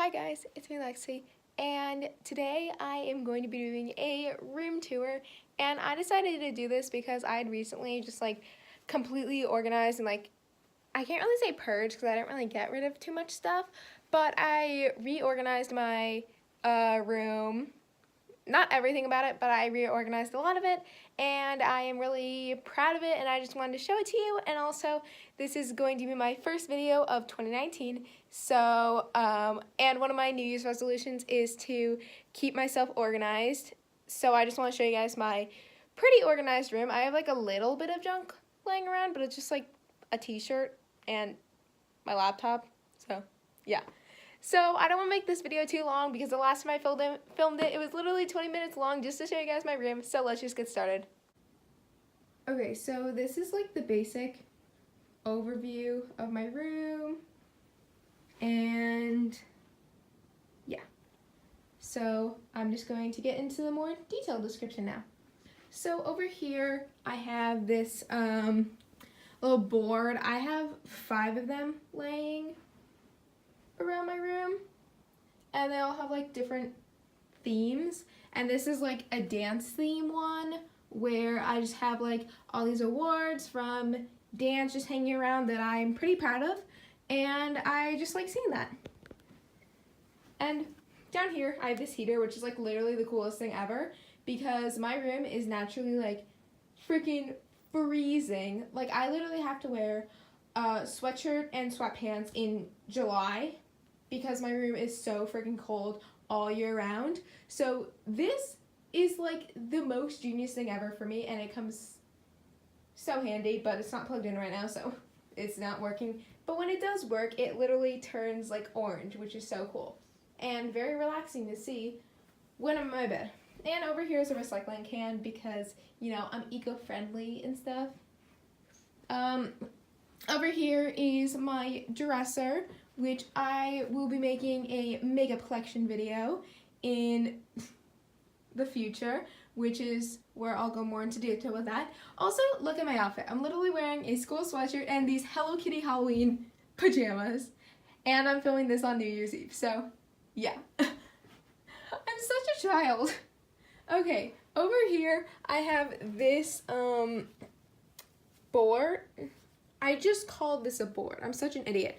Hi guys, it's me Lexi, and today I am going to be doing a room tour, and I decided to do this because I had recently just completely organized and I can't really say purge because I didn't really get rid of too much stuff, but I reorganized my room. Not everything about it, but I reorganized a lot of it, and I am really proud of it, and I just wanted to show it to you. And also, this is going to be my first video of 2019, so, and one of my New Year's resolutions is to keep myself organized, so I just want to show you guys my pretty organized room. I have a little bit of junk laying around, but it's just a t-shirt and my laptop, so yeah. So I don't want to make this video too long because the last time I filmed it, it was literally 20 minutes long just to show you guys my room. So let's just get started. Okay, so this is the basic overview of my room. And yeah. So I'm just going to get into the more detailed description now. So over here I have this little board. I have 5 of them laying around my room, and they all have different themes, and this is a dance theme one where I just have all these awards from dance just hanging around that I'm pretty proud of, and I just like seeing that. And down here I have this heater, which is literally the coolest thing ever because my room is naturally freaking freezing. I literally have to wear a sweatshirt and sweatpants in July because my room is so freaking cold all year round. So this is the most genius thing ever for me, and it comes so handy, but it's not plugged in right now, so it's not working. But when it does work, it literally turns orange, which is so cool and very relaxing to see when I'm in my bed. And over here is a recycling can because, you know, I'm eco-friendly and stuff. Over here is my dresser, which I will be making a makeup collection video in the future, which is where I'll go more into detail with that. Also, look at my outfit. I'm literally wearing a school sweatshirt and these Hello Kitty Halloween pajamas, and I'm filming this on New Year's Eve, so yeah. I'm such a child. Okay, over here I have this board. I just called this a board. I'm such an idiot.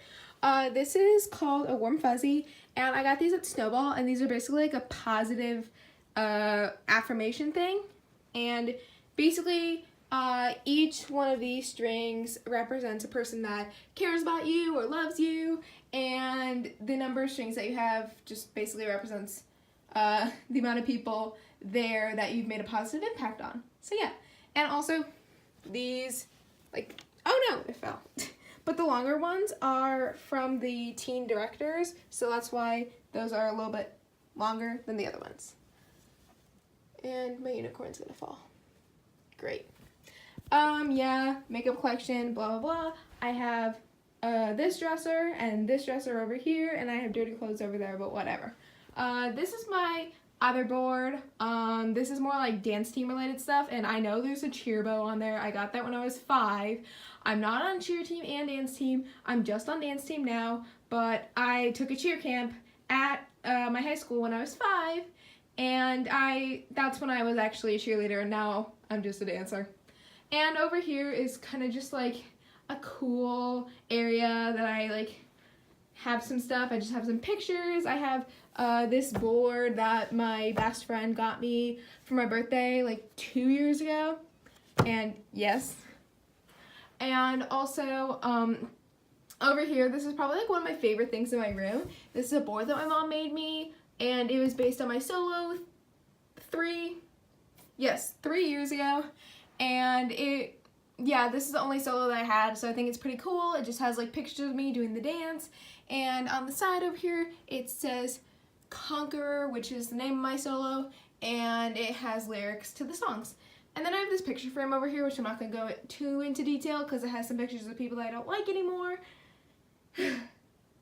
This is called a Warm Fuzzy, and I got these at Snowball, and these are basically a positive affirmation thing. And basically, each one of these strings represents a person that cares about you or loves you, and the number of strings that you have just basically represents the amount of people there that you've made a positive impact on. So yeah, and also these, oh no, it fell. But the longer ones are from the teen directors, so that's why those are a little bit longer than the other ones. And my unicorn's gonna fall. Great. Yeah, makeup collection, blah, blah, blah. I have this dresser and this dresser over here, and I have dirty clothes over there, but whatever. This is my other board. This is more dance team related stuff, and I know there's a cheer bow on there. I got that when I was 5. I'm not on cheer team and dance team. I'm just on dance team now, but I took a cheer camp at my high school when I was 5, and that's when I was actually a cheerleader, and now I'm just a dancer. And over here is kind of just a cool area that I have some stuff. I just have some pictures. I have this board that my best friend got me for my birthday 2 years ago, and yes. And also over here, this is probably one of my favorite things in my room. This is a board that my mom made me, and it was based on my solo 3 years ago. And this is the only solo that I had, so I think it's pretty cool. It just has pictures of me doing the dance, and on the side over here it says Conqueror, which is the name of my solo, and it has lyrics to the songs. And then I have this picture frame over here, which I'm not going to go too into detail because it has some pictures of people that I don't like anymore.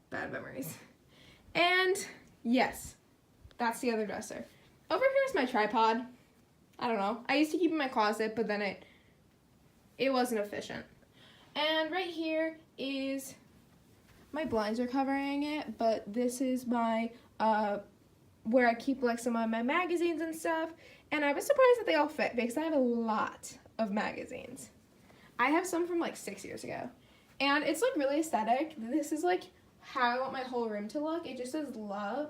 Bad memories. And yes, that's the other dresser. Over here is my tripod. I don't know. I used to keep it in my closet, but then it wasn't efficient. And right here is my blinds are covering it, but this is my, where I keep like some of my magazines and stuff. And I was surprised that they all fit because I have a lot of magazines. I have some from like 6 years ago. And it's like really aesthetic. This is like how I want my whole room to look. It just says love.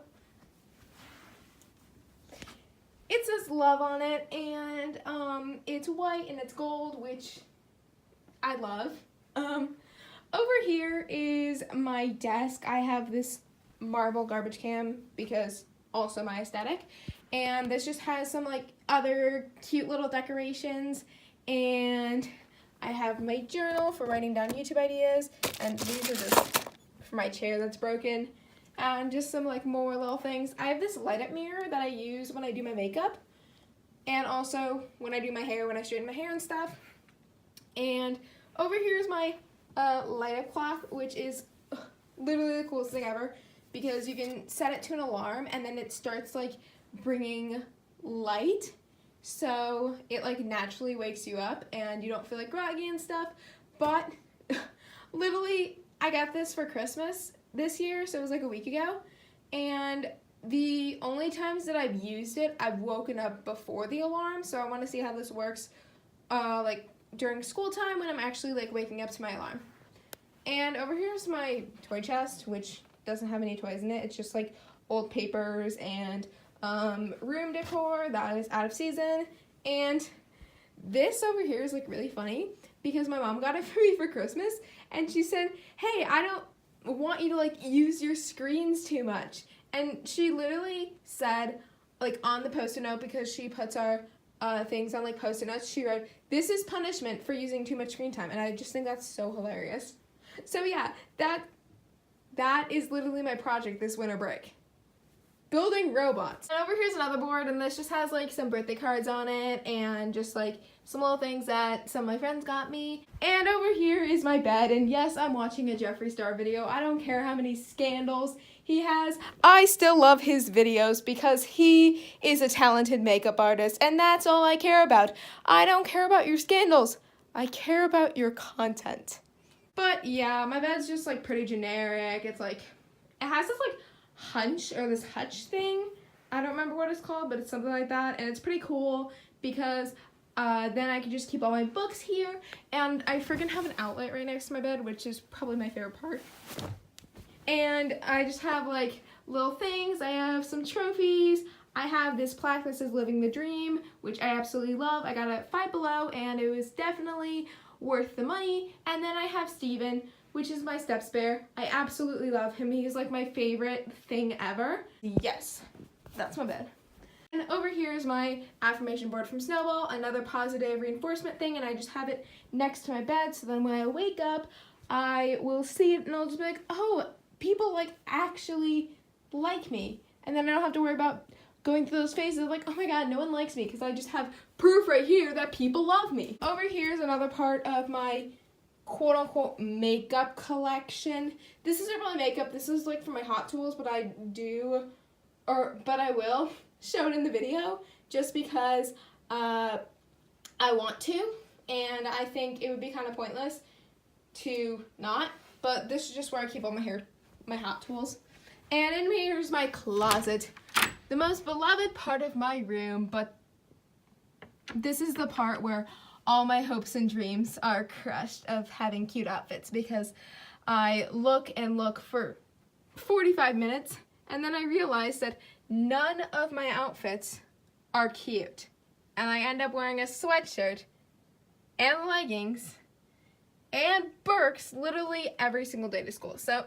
It says love on it, and it's white and it's gold, which I love. Over here is my desk. I have this marble garbage can because also my aesthetic. And this just has some like other cute little decorations, and I have my journal for writing down YouTube ideas, and these are just for my chair that's broken, and just some like more little things. I have this light up mirror that I use when I do my makeup, and also when I do my hair, when I straighten my hair and stuff. And over here is my light up clock, which is literally the coolest thing ever, because you can set it to an alarm and then it starts like bringing light, so it like naturally wakes you up and you don't feel like groggy and stuff. But literally I got this for Christmas this year, so it was like a week ago, and the only times that I've used it, I've woken up before the alarm, so I want to see how this works like during school time when I'm actually like waking up to my alarm. And over here's my toy chest, which doesn't have any toys in it. It's just like old papers and room decor that is out of season. And this over here is like really funny because my mom got it for me for Christmas, and she said, hey, I don't want you to like use your screens too much. And she literally said, like on the post-it note, because she puts our things on like post-it notes, she wrote, this is punishment for using too much screen time. And I just think that's so hilarious. So yeah, that is literally my project this winter break. Building robots. And over here's another board, and this just has like some birthday cards on it and just like some little things that some of my friends got me. And over here is my bed, and yes, I'm watching a Jeffree Star video. I don't care how many scandals he has. I still love his videos because he is a talented makeup artist, and that's all I care about. I don't care about your scandals. I care about your content. But yeah, my bed's just like pretty generic. It's like, it has this like hunch or this hutch thing. I don't remember what it's called, but it's something like that, and it's pretty cool because then I can just keep all my books here, and I freaking have an outlet right next to my bed, which is probably my favorite part. And I just have like little things. I have some trophies. I have this plaque that says Living the Dream, which I absolutely love. I got it at Five Below, and it was definitely worth the money. And then I have Steven, which is my step spare. I absolutely love him. He's like my favorite thing ever. Yes, that's my bed. And over here is my affirmation board from Snowball, another positive reinforcement thing, and I just have it next to my bed, so then when I wake up, I will see it and I'll just be like, oh, people like actually like me. And then I don't have to worry about going through those phases of like, oh my god, no one likes me, because I just have proof right here that people love me. Over here is another part of my quote-unquote makeup collection. This isn't really makeup, this is like for my Hot Tools, but I will show it in the video just because I want to, and I think it would be kind of pointless to not, but this is just where I keep all my Hot Tools. And in here's my closet, the most beloved part of my room, but this is the part where all my hopes and dreams are crushed of having cute outfits, because I look and look for 45 minutes and then I realize that none of my outfits are cute, and I end up wearing a sweatshirt and leggings and Birks literally every single day to school. So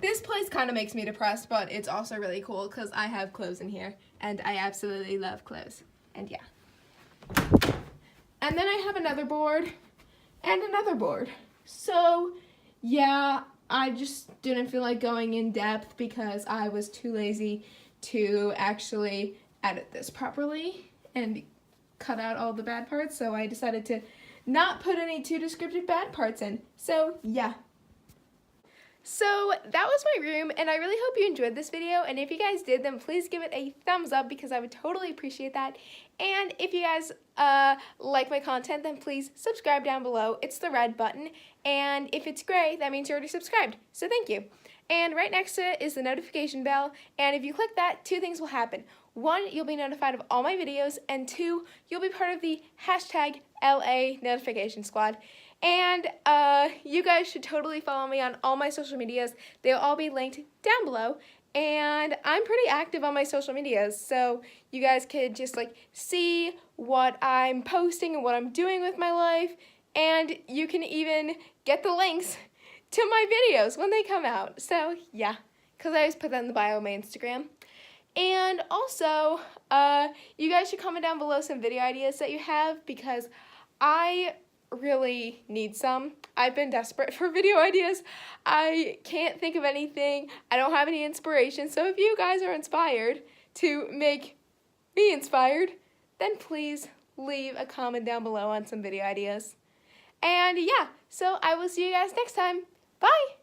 this place kind of makes me depressed, but it's also really cool because I have clothes in here and I absolutely love clothes. And yeah. And then I have another board and another board. So yeah, I just didn't feel like going in depth because I was too lazy to actually edit this properly and cut out all the bad parts, so I decided to not put any too descriptive bad parts in. So yeah. So that was my room, and I really hope you enjoyed this video, and if you guys did, then please give it a thumbs up because I would totally appreciate that. And if you guys like my content, then please subscribe down below. It's the red button, and if it's gray, that means you're already subscribed, so thank you. And right next to it is the notification bell, and if you click that, 2 things will happen. 1, you'll be notified of all my videos, and 2, you'll be part of the hashtag LA notification squad. And you guys should totally follow me on all my social medias. They'll all be linked down below. And I'm pretty active on my social medias, so you guys could just like see what I'm posting and what I'm doing with my life. And you can even get the links to my videos when they come out. So yeah, because I always put that in the bio of my Instagram. And also, you guys should comment down below some video ideas that you have because I really need some. I've been desperate for video ideas. I can't think of anything. I don't have any inspiration. So if you guys are inspired to make me inspired, then please leave a comment down below on some video ideas. And yeah, so I will see you guys next time. Bye!